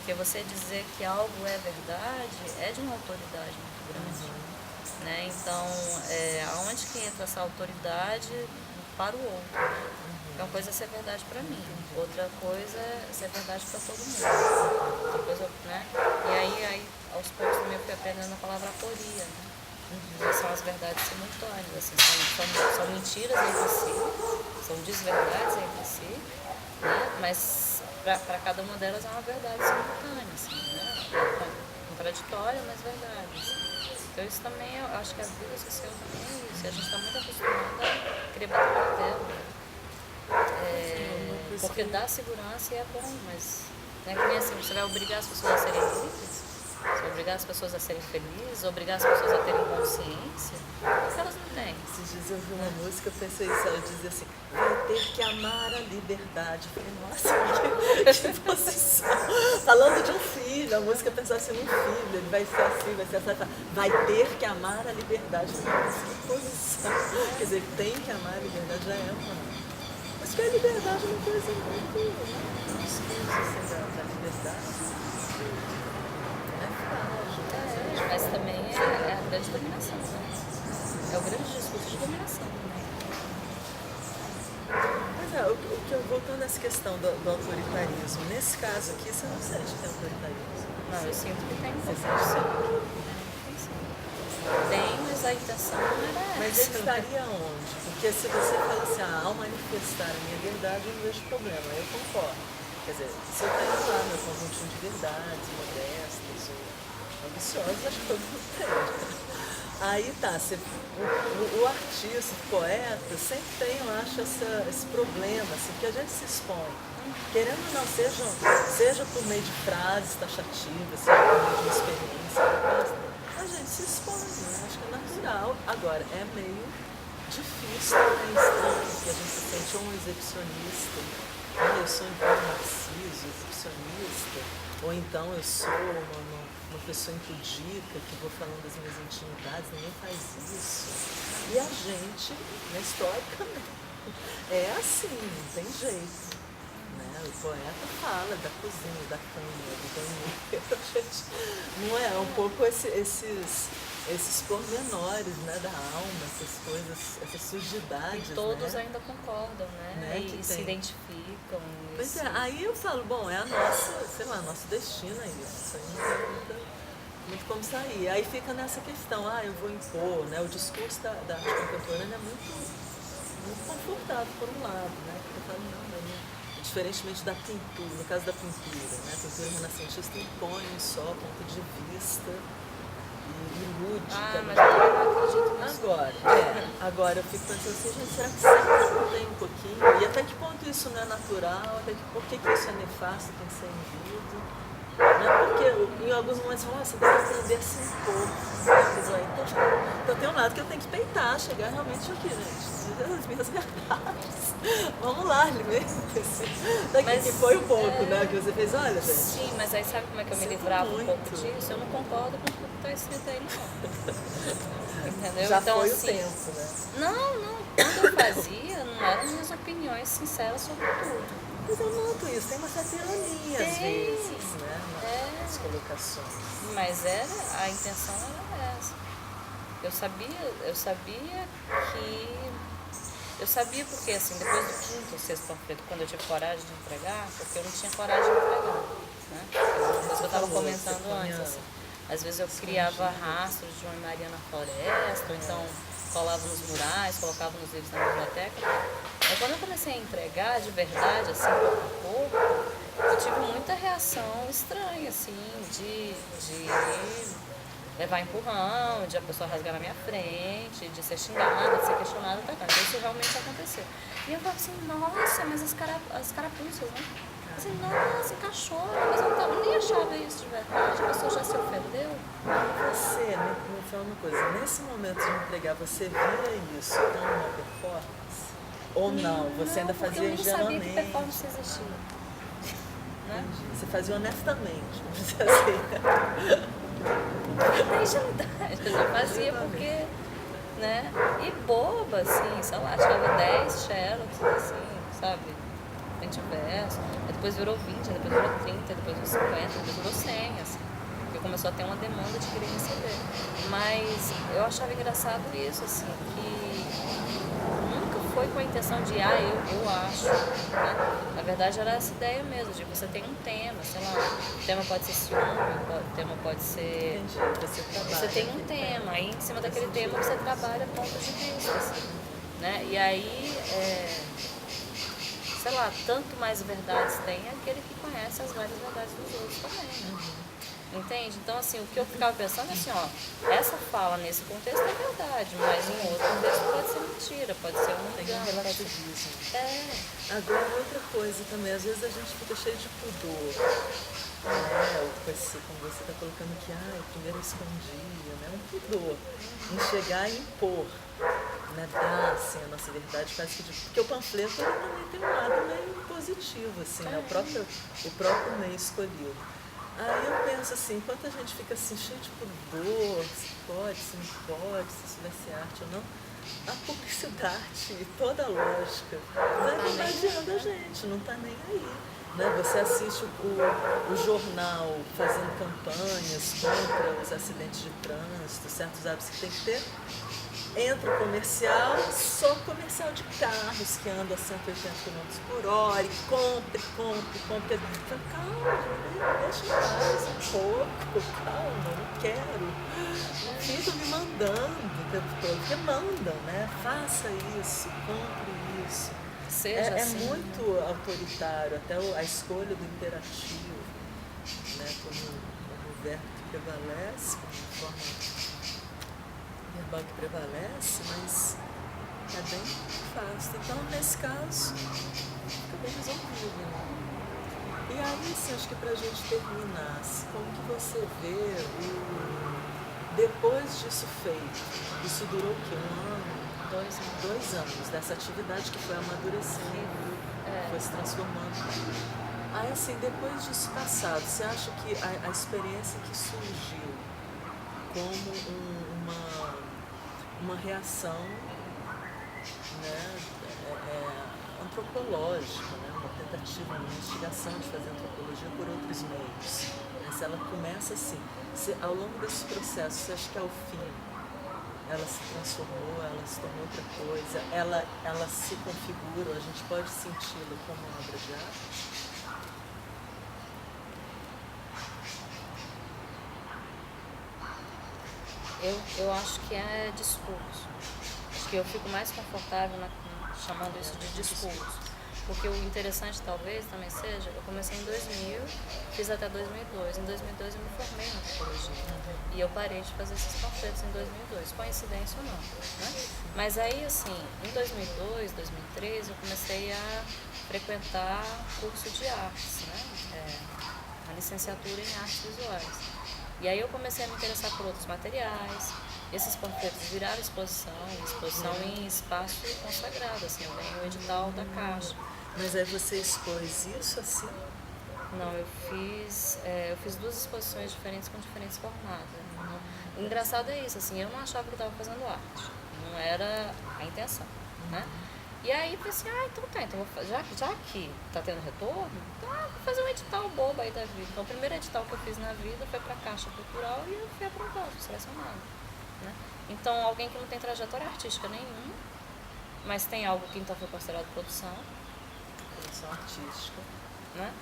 Porque você dizer que algo é verdade é de uma autoridade muito grande. Né? Então, aonde que entra essa autoridade para o outro? Né? Uma coisa é ser verdade para mim, outra coisa é ser verdade para todo mundo. Outra coisa, né? E aí, aos poucos também eu fui aprendendo a palavra aporia, né? Que são as verdades simultâneas, assim, são mentiras entre si, são desverdades entre si, né? Mas para cada uma delas é uma verdade simultânea, assim, né? Contraditória, mas verdade. Assim. Então isso também, eu acho que a vida social também é isso, e a gente está muito acostumado a querer bater na tela. Porque dá segurança e é bom, mas não é que nem assim, você vai obrigar as pessoas a serem livres? Você vai obrigar as pessoas a serem felizes, obrigar as pessoas a terem consciência, porque elas não têm. Esses dias eu vi uma música, eu pensei isso, ela dizia assim, vai ter que amar a liberdade. Eu falei, nossa, que posição. Falando de um filho, a música pensasse num filho, ele vai ser assim, vai ter que amar a liberdade. Eu falei, nossa, que posição. Quer dizer, tem que amar a liberdade, já é uma... Mas que a liberdade é uma coisa muito discurso assim, da liberdade. Mas também é a grande dominação, né? É o grande discurso de dominação também. Mas voltando a essa questão do autoritarismo, nesse caso aqui, você não sente que é autoritarismo? Não, eu sinto que tem. Você sente Tem, mas a intenção não era essa. Mas ele estaria onde? Porque se você fala assim, ao manifestar a minha verdade, eu não vejo problema, eu concordo. Quer dizer, se eu tenho lá meu conjuntinho de verdades, modestas ou ambiciosas, acho que todo mundo tem. Aí tá, o artista, o poeta, sempre tem, eu acho, esse problema, assim, que a gente se expõe. Querendo ou não, seja por meio de frases taxativas, seja por meio de uma experiência, a gente se expõe, né? Acho que é natural. Agora, é meio difícil, é estranho, porque a gente se sente um exibicionista. Eu sou então narciso, exibicionista, ou então eu sou uma pessoa impudica, que vou falando das minhas intimidades, ninguém faz isso. E a gente, na historicamente, é assim, não tem jeito. Né? O poeta fala da cozinha, da cama, do banheiro. Não é? Um pouco esses pormenores, né, da alma, essas coisas, essas sujidades. E todos, né? ainda concordam, né? Que e se identificam. Pois é, aí eu falo, bom, é a nossa, sei lá, nosso destino aí. Isso aí não tem muito como sair. Aí fica nessa questão, eu vou impor, né? O discurso da arte contemporânea é muito confortável por um lado, né? Porque eu falo, não, diferentemente da pintura, no caso da pintura, né? A pintura renascentista impõe um só ponto de vista e lúdica. Mas eu não acredito nisso. Agora eu fico pensando assim, gente, será que sempre não tem um pouquinho? E até que ponto isso não é natural? Por que isso é nefasto, tem que ser invido? Né? Porque em alguns momentos falam, você deve aprender a se impor. Então tem um lado que eu tenho que peitar, chegar realmente aqui, gente, as minhas verdades. Vamos lá, daqui que foi um pouco, né? Que você fez, olha, gente. Sim, mas aí sabe como é que eu me livrava um pouco disso? Eu não concordo com tudo que está escrito aí, não. Entendeu? Já então, foi assim, o tempo, né? Não. Quando eu fazia, não eram minhas opiniões sinceras sobre tudo. Mas eu noto isso, tem uma certa ironia às vezes, né? Nas colocações. Mas a intenção era essa. Eu sabia porque, assim, depois do quinto ou sexto panfleto, quando eu tive coragem de entregar, porque eu não tinha coragem de entregar, né? Uma coisa que eu estava comentando antes, assim. Às vezes eu criava rastros de João e Maria na floresta, ou então colava nos murais, colocava nos livros na biblioteca. Mas quando eu comecei a entregar de verdade, assim, pouco a pouco, eu tive muita reação estranha, assim, de levar empurrão, de a pessoa rasgar na minha frente, de ser xingada, de ser questionada, tá? Então isso realmente aconteceu. E eu falava assim, nossa, mas as carapuças, né? Assim, nossa, encaixou, mas eu nem achava isso de verdade, a pessoa já se ofendeu. Você, me fala uma coisa, nesse momento de entregar, você via isso como uma performance? Ou não? Você ainda fazia ingenuamente? Eu nem sabia que performance existia. Né? Você fazia honestamente, vamos dizer assim. Na ingenuidade, eu não fazia porque, né? E boba, assim, sei lá, achava 10 xerox, assim, sabe? frente e verso, aí depois virou 20, aí depois virou 30, aí depois virou 50, depois virou 100, assim. Porque começou a ter uma demanda de querer receber. Mas eu achava engraçado isso, assim, que nunca foi com a intenção de, eu acho, né? Na verdade era essa ideia mesmo, de você tem um tema, sei lá, o tema pode ser ciúme, o tema pode ser... Entendi, Você tem um tema, aí em cima daquele tema você trabalha pontos de vista, assim, né? E aí, sei lá, tanto mais verdades tem aquele que conhece as várias verdades dos outros também, né? Entende? Então, assim, o que eu ficava pensando é assim, ó, essa fala nesse contexto é verdade, mas em outro contexto pode ser mentira, pode ser um Tem um relativismo. Agora, outra coisa também, às vezes a gente fica cheio de pudor, né? Como você está colocando que, primeiro escondia, né? Um pudor em chegar e impor, né? Dar, assim, a nossa verdade, parece que... Porque o panfleto ele também tem um lado meio positivo, assim, né? O próprio meio escolhido. Aí eu penso assim, enquanto a gente fica assim, cheio de pudor, se pode, se não pode, se isso vai ser arte ou não, a publicidade e toda a lógica vai bombardeando a gente, não está nem aí. Né? Você assiste o jornal fazendo campanhas contra os acidentes de trânsito, certos hábitos que tem que ter. Entra o comercial, só comercial de carros que andam a 180 km por hora e compre. Então, calma, deixa eu paz um pouco, calma, não quero. Não fica me mandando o tempo todo, porque mandam, né? Faça isso, compre isso. Seja assim, muito autoritário, até a escolha do imperativo, né? Como o verbo que prevalece, como forma verbal que prevalece, mas é bem fácil. Então, nesse caso, fica bem resolvido. Né? E aí, assim, acho que para a gente terminar, como que você vê depois disso feito? Isso durou o quê? 1 ano? 2 anos dessa atividade que foi amadurecendo, foi se transformando. Aí, assim, depois disso passado, você acha que a experiência que surgiu como uma reação, né, antropológica, né, uma tentativa, uma investigação de fazer antropologia por outros meios. Mas ela começa assim, ao longo desse processo, você acha que ao fim ela se transformou, ela se tornou outra coisa, ela se configura, a gente pode senti-la como uma obra de arte? Eu acho que é discurso. Acho que eu fico mais confortável chamando isso de discurso. Porque o interessante talvez também seja, eu comecei em 2000, fiz até 2002. Em 2002 eu me formei em antropologia. E eu parei de fazer esses panfletos em 2002, coincidência ou não. Né? Mas aí, assim, em 2002, 2003, eu comecei a frequentar curso de artes, né? A licenciatura em artes visuais. E aí eu comecei a me interessar por outros materiais. Esses panfletos viraram exposição em espaço consagrado, assim, eu ganhei o edital da Caixa. Mas aí você expôs isso assim? Não, eu fiz 2 exposições diferentes com diferentes formatos. O engraçado é isso, assim, eu não achava que eu estava fazendo arte, não era a intenção, né? E aí eu pensei, então já que tá tendo retorno, então vou fazer um edital bobo aí da vida. Então o primeiro edital que eu fiz na vida foi para a Caixa Cultural e eu fui aprovada, fui selecionada. Né? Então alguém que não tem trajetória artística nenhuma, mas tem algo que então foi considerado produção. Produção artística. Né?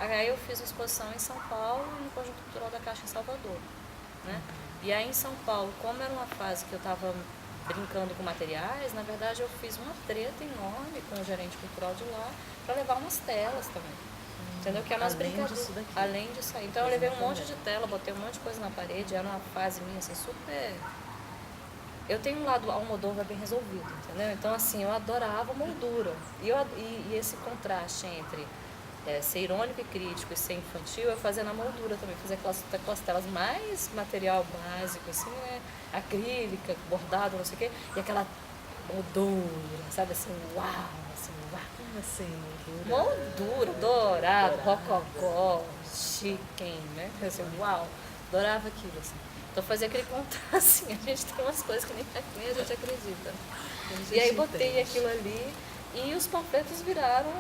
Aí eu fiz uma exposição em São Paulo e no Conjunto Cultural da Caixa em Salvador. Né? E aí em São Paulo, como era uma fase que eu estava brincando com materiais, na verdade eu fiz uma treta enorme com o gerente cultural de lá para levar umas telas também. Entendeu? Que é umas brincadeiras. Além disso aí. Então eu levei um monte de tela, botei um monte de coisa na parede, era uma fase minha assim, super. Eu tenho um lado Almodóvar bem resolvido, entendeu? Então assim, eu adorava moldura. E esse contraste entre ser irônico e crítico e ser infantil, eu fazia na moldura também, fazia aquelas telas mais material básico, assim, né? Acrílica, bordado, não sei o quê, e aquela moldura, sabe, assim, uau, assim, uau. Como assim, Moldura, dourado, rococó, chique, né? Assim, uau, adorava aquilo, assim. Então fazia aquele contraste, assim, a gente tem umas coisas que nem a gente acredita. E aí botei aquilo ali e os panfletos viraram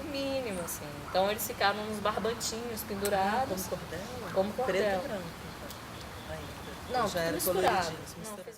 o mínimo, assim. Então eles ficaram nos barbantinhos pendurados. Como cordel? Como cordel. Preto e branco, então, ainda. Não, Já era misturado. coloridinho, Não, misturado.